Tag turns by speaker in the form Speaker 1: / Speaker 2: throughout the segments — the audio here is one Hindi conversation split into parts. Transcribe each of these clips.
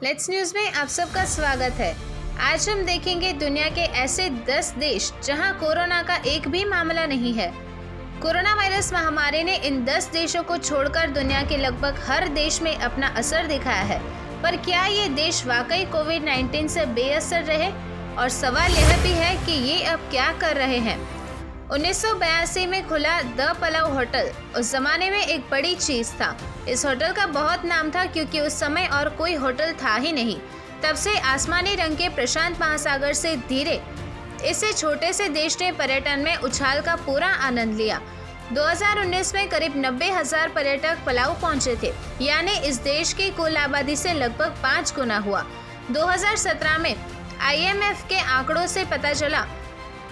Speaker 1: लेट्स न्यूज में आप सबका स्वागत है। आज हम देखेंगे दुनिया के ऐसे 10 देश जहां कोरोना का एक भी मामला नहीं है। कोरोना वायरस महामारी ने इन 10 देशों को छोड़कर दुनिया के लगभग हर देश में अपना असर दिखाया है, पर क्या ये देश वाकई कोविड-19 से बेअसर रहे? और सवाल यह भी है कि ये अब क्या कर रहे हैं। 1982 में खुला द पलाव होटल उस जमाने में एक बड़ी चीज था। इस होटल का बहुत नाम था क्योंकि उस समय और कोई होटल था ही नहीं। तब से आसमानी रंग के प्रशांत महासागर से धीरे इस छोटे से देश ने पर्यटन में उछाल का पूरा आनंद लिया। 2019 में करीब 90,000 पर्यटक पलाव पहुंचे थे, यानी इस देश की कुल आबादी से लगभग 5 गुना हुआ। 2017 में IMF के आंकड़ों से पता चला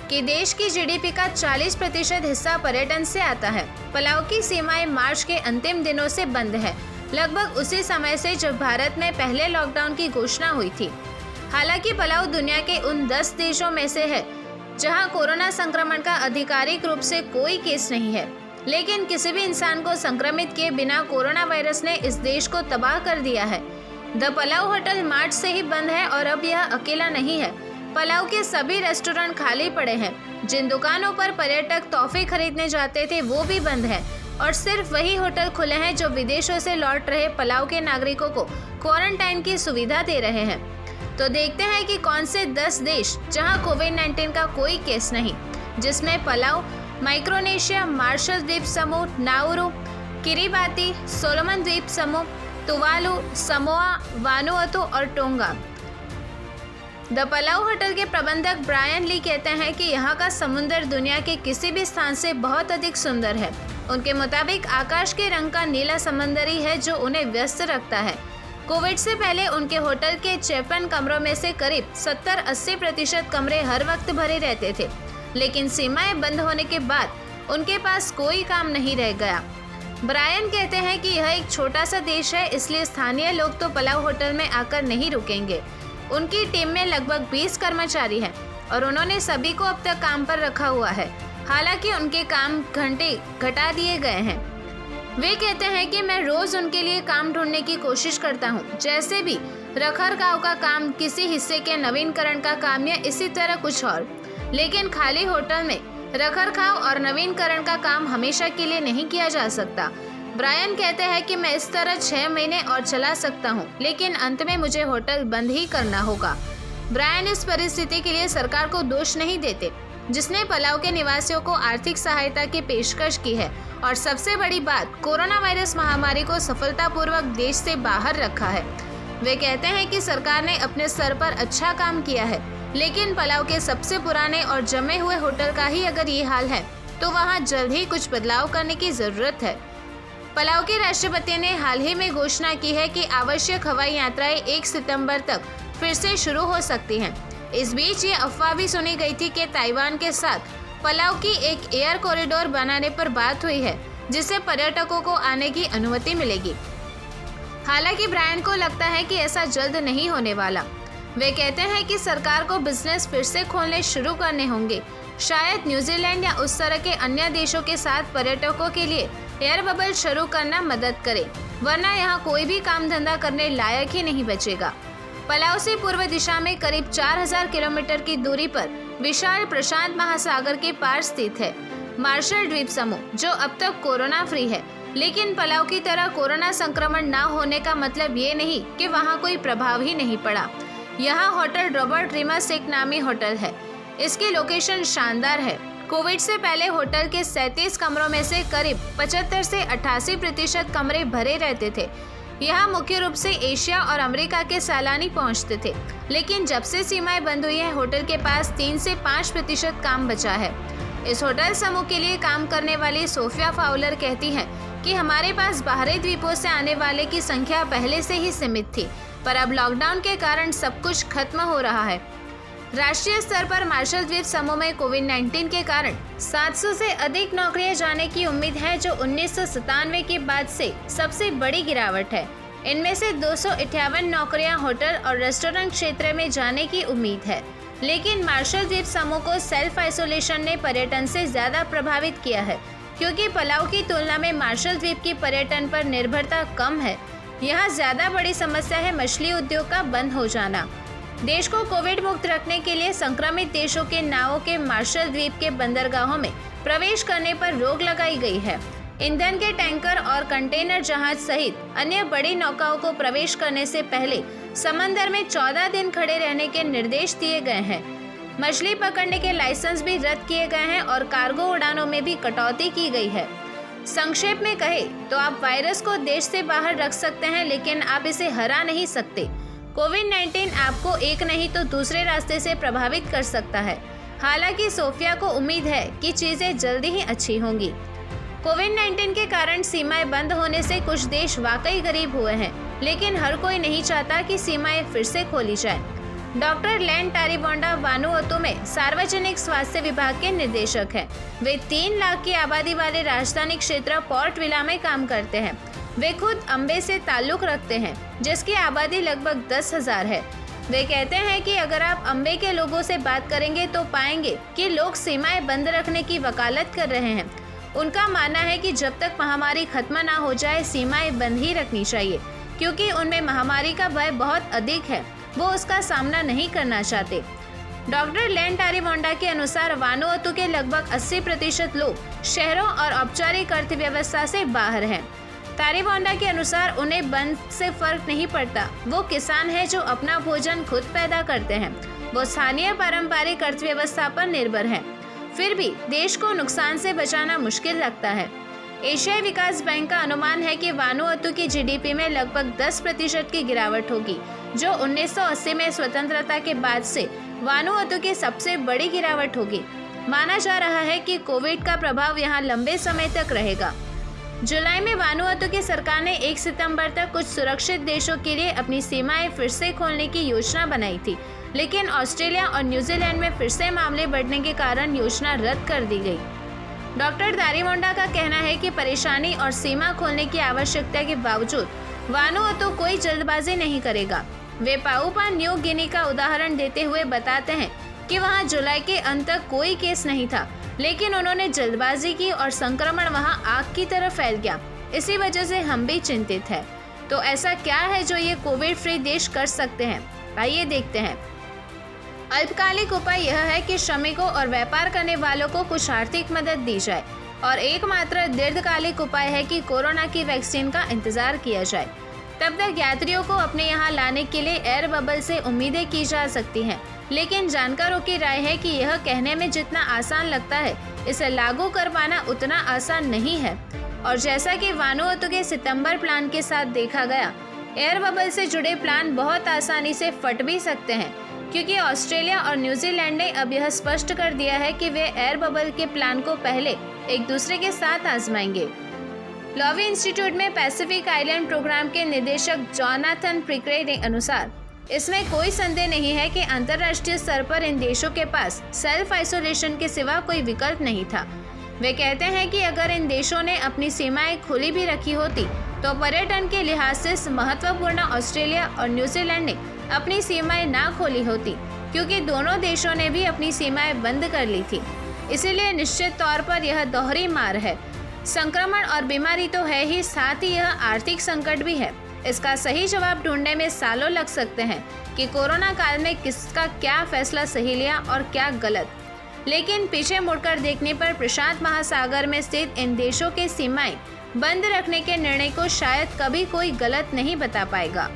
Speaker 1: कि देश की GDP का 40% हिस्सा पर्यटन से आता है। पलाव की सीमाएं मार्च के अंतिम दिनों से बंद है, लगभग उसी समय से जब भारत में पहले लॉकडाउन की घोषणा हुई थी। हालांकि पलाव दुनिया के उन 10 देशों में से है जहां कोरोना संक्रमण का आधिकारिक रूप से कोई केस नहीं है, लेकिन किसी भी इंसान को संक्रमित किए बिना कोरोना वायरस ने इस देश को तबाह कर दिया है। द पलाव होटल मार्च से ही बंद है और अब यह अकेला नहीं है। पलाव के सभी रेस्टोरेंट खाली पड़े हैं। जिन दुकानों पर पर्यटक तोहफे खरीदने जाते थे वो भी बंद हैं और सिर्फ वही होटल खुले हैं जो विदेशों से लौट रहे पलाव के नागरिकों को क्वारंटाइन की सुविधा दे रहे हैं। तो देखते हैं कि कौन से 10 देश जहां कोविड-19 का कोई केस नहीं, जिसमें पलाव, माइक्रोनेशिया, मार्शल द्वीप समूह, नाउरू, किरिबाती, सोलोमन द्वीप समूह, तुवालू, समोआ, वानुअतु और टोंगा। द पलाव होटल के प्रबंधक ब्रायन ली कहते हैं कि यहाँ का समुद्र दुनिया के किसी भी स्थान से बहुत अधिक सुंदर है। उनके मुताबिक आकाश के रंग का नीला समंदर ही है जो उन्हें व्यस्त रखता है। कोविड से पहले उनके होटल के 53 कमरों में से करीब 70-80% कमरे हर वक्त भरे रहते थे, लेकिन सीमाएं बंद होने के बाद उनके पास कोई काम नहीं रह गया। ब्रायन कहते हैं कि यह एक छोटा सा देश है, इसलिए स्थानीय लोग तो पलाव होटल में आकर नहीं रुकेंगे। उनकी टीम में लगभग 20 कर्मचारी हैं और उन्होंने सभी को अब तक काम पर रखा हुआ है। हालांकि उनके काम घंटे घटा दिए गए हैं। वे कहते हैं कि मैं रोज उनके लिए काम ढूंढने की कोशिश करता हूं, जैसे भी रखरखाव का काम, किसी हिस्से के नवीनीकरण का काम या इसी तरह कुछ और। लेकिन खाली होटल में रखरखाव और नवीनीकरण का काम हमेशा के लिए नहीं किया जा सकता। ब्रायन कहते हैं कि मैं इस तरह 6 महीने और चला सकता हूं, लेकिन अंत में मुझे होटल बंद ही करना होगा। ब्रायन इस परिस्थिति के लिए सरकार को दोष नहीं देते, जिसने पलाव के निवासियों को आर्थिक सहायता की पेशकश की है और सबसे बड़ी बात, कोरोना वायरस महामारी को सफलतापूर्वक देश से बाहर रखा है। वे कहते हैं कि सरकार ने अपने स्तर पर अच्छा काम किया है, लेकिन पलाव के सबसे पुराने और जमे हुए होटल का ही अगर ये हाल है तो वहाँ जल्द ही कुछ बदलाव करने की जरूरत है। पलाव के राष्ट्रपति ने हाल ही में घोषणा की है कि आवश्यक हवाई यात्राएं 1 सितंबर तक फिर से शुरू हो सकती हैं। इस बीच ये अफवाह भी सुनी गई थी कि ताइवान के साथ पलाव की एक एयर कॉरिडोर बनाने पर बात हुई है, जिससे पर्यटकों को आने की अनुमति मिलेगी। हालांकि ब्रायन को लगता है कि ऐसा जल्द नहीं होने वाला। वे कहते हैं कि सरकार को बिजनेस फिर से खोलने शुरू करने होंगे। शायद न्यूजीलैंड या उस तरह के अन्य देशों के साथ पर्यटकों के लिए एयर बबल शुरू करना मदद करे, वरना यहाँ कोई भी काम धंधा करने लायक ही नहीं बचेगा। पलाव से पूर्व दिशा में करीब 4000 किलोमीटर की दूरी पर विशाल प्रशांत महासागर के पार स्थित है मार्शल द्वीप समूह, जो अब तक कोरोना फ्री है। लेकिन पलाव की तरह कोरोना संक्रमण न होने का मतलब ये नहीं कि वहाँ कोई प्रभाव ही नहीं पड़ा। यहाँ होटल रॉबर्ट रिमस एक नामी होटल है। इसकी लोकेशन शानदार है। कोविड से पहले होटल के 37 कमरों में से करीब 75 से 88% कमरे भरे रहते थे। यहाँ मुख्य रूप से एशिया और अमेरिका के सैलानी पहुँचते थे, लेकिन जब से सीमाएं बंद हुई है होटल के पास 3 से 5% काम बचा है। इस होटल समूह के लिए काम करने वाली सोफिया फाउलर कहती हैं कि हमारे पास बाहरी द्वीपों से आने वाले की संख्या पहले से ही सीमित थी, पर अब लॉकडाउन के कारण सब कुछ खत्म हो रहा है। राष्ट्रीय स्तर पर मार्शल द्वीप समूह में कोविड-19 के कारण 700 से अधिक नौकरियां जाने की उम्मीद है, जो 1997 के बाद से सबसे बड़ी गिरावट है। इनमें से 258 नौकरियां होटल और रेस्टोरेंट क्षेत्र में जाने की उम्मीद है। लेकिन मार्शल द्वीप समूह को सेल्फ आइसोलेशन ने पर्यटन से ज्यादा प्रभावित किया है, क्योंकि पलाव की तुलना में मार्शल द्वीप की पर्यटन पर निर्भरता कम है। यहाँ ज्यादा बड़ी समस्या है मछली उद्योग का बंद हो जाना। देश को कोविड मुक्त रखने के लिए संक्रमित देशों के नावों के मार्शल द्वीप के बंदरगाहों में प्रवेश करने पर रोक लगाई गई है। ईंधन के टैंकर और कंटेनर जहाज सहित अन्य बड़ी नौकाओं को प्रवेश करने से पहले समंदर में 14 दिन खड़े रहने के निर्देश दिए गए हैं। मछली पकड़ने के लाइसेंस भी रद्द किए गए हैं और कार्गो उड़ानों में भी कटौती की गई है। संक्षेप में कहे तो आप वायरस को देश से बाहर रख सकते हैं, लेकिन आप इसे हरा नहीं सकते। कोविड-19 आपको एक नहीं तो दूसरे रास्ते से प्रभावित कर सकता है। हालांकि सोफिया को उम्मीद है कि चीजें जल्दी ही अच्छी होंगी। कोविड-19 के कारण सीमाएं बंद होने से कुछ देश वाकई गरीब हुए हैं, लेकिन हर कोई नहीं चाहता कि सीमाएं फिर से खोली जाएं। डॉक्टर लेन टारीबोंडा वानुअतु में सार्वजनिक स्वास्थ्य विभाग के निदेशक हैं। वे 3 लाख की आबादी वाले राजधानी क्षेत्र पोर्ट विला में काम करते हैं। वे खुद अम्बे से ताल्लुक रखते हैं, जिसकी आबादी लगभग 10,000 है। वे कहते हैं कि अगर आप अम्बे के लोगों से बात करेंगे तो पाएंगे कि लोग सीमाएं बंद रखने की वकालत कर रहे हैं। उनका मानना है कि जब तक महामारी खत्म ना हो जाए सीमाएं बंद ही रखनी चाहिए, क्योंकि उनमें महामारी का भय बहुत अधिक है। वो उसका सामना नहीं करना चाहते। डॉक्टर लेन टारीबोंडा के अनुसार वानुअतु के लगभग 80% लोग शहरों और औपचारिक अर्थव्यवस्था से बाहर हैं। टारीबोंडा के अनुसार उन्हें बंद से फर्क नहीं पड़ता। वो किसान हैं जो अपना भोजन खुद पैदा करते हैं। वो स्थानीय पारंपरिक अर्थव्यवस्था पर निर्भर हैं। फिर भी देश को नुकसान से बचाना मुश्किल लगता है। एशियाई विकास बैंक का अनुमान है कि वानुअतु की जीडीपी में लगभग 10% की गिरावट होगी, जो 1980 में स्वतंत्रता के बाद से वानुअतु की सबसे बड़ी गिरावट होगी। माना जा रहा है कि कोविड का प्रभाव यहाँ लंबे समय तक रहेगा। जुलाई में वानुअतु की सरकार ने 1 सितंबर तक कुछ सुरक्षित देशों के लिए अपनी सीमाएं फिर से खोलने की योजना बनाई थी, लेकिन ऑस्ट्रेलिया और न्यूजीलैंड में फिर से मामले बढ़ने के कारण योजना रद्द कर दी गई। डॉक्टर टारीबोंडा का कहना है कि परेशानी और सीमा खोलने की आवश्यकता के बावजूद वानुअतु कोई जल्दबाजी नहीं करेगा। वे पापुआ न्यू गिनी का उदाहरण देते हुए बताते हैं कि वहां जुलाई के अंत तक कोई केस नहीं था, लेकिन उन्होंने जल्दबाजी की और संक्रमण वहां आग की तरह फैल गया। इसी वजह से हम भी चिंतित हैं। तो ऐसा क्या है जो ये कोविड फ्री देश कर सकते हैं? आइए देखते हैं। अल्पकालिक उपाय यह है कि श्रमिकों और व्यापार करने वालों को कुछ आर्थिक मदद दी जाए, और एकमात्र दीर्घकालिक उपाय है कि कोरोना की वैक्सीन का इंतजार किया जाए। तब तक यात्रियों को अपने यहाँ लाने के लिए एयर बबल से उम्मीदें की जा सकती हैं, लेकिन जानकारों की राय है कि यह कहने में जितना आसान लगता है, इसे लागू कर पाना उतना आसान नहीं है। और जैसा कि वानुअतु के सितंबर प्लान के साथ देखा गया, एयर बबल से जुड़े प्लान बहुत आसानी से फट भी सकते हैं, क्योंकि ऑस्ट्रेलिया और न्यूजीलैंड ने अब यह स्पष्ट कर दिया है कि वे एयर बबल के प्लान को पहले एक दूसरे के साथ आजमाएंगे। लॉवी इंस्टीट्यूट में पैसिफिक आइलैंड प्रोग्राम के निदेशक जोनाथन प्रिक्रे के अनुसार इसमें कोई संदेह नहीं है कि अंतर्राष्ट्रीय स्तर पर इन देशों के पास सेल्फ आइसोलेशन के सिवा कोई विकल्प नहीं था। वे कहते हैं कि अगर इन देशों ने अपनी सीमाएं खुली भी रखी होती तो पर्यटन के लिहाज से महत्वपूर्ण ऑस्ट्रेलिया और न्यूजीलैंड ने अपनी सीमाएं ना खोली होती, क्योंकि दोनों देशों ने भी अपनी सीमाएं बंद कर ली थी। इसीलिए निश्चित तौर पर यह दोहरी मार है। संक्रमण और बीमारी तो है ही, साथ ही यह आर्थिक संकट भी है। इसका सही जवाब ढूंढने में सालों लग सकते हैं कि कोरोना काल में किसका क्या फैसला सही लिया और क्या गलत। लेकिन पीछे मुड़कर देखने पर प्रशांत महासागर में स्थित इन देशों के सीमाएं बंद रखने के निर्णय को शायद कभी कोई गलत नहीं बता पाएगा।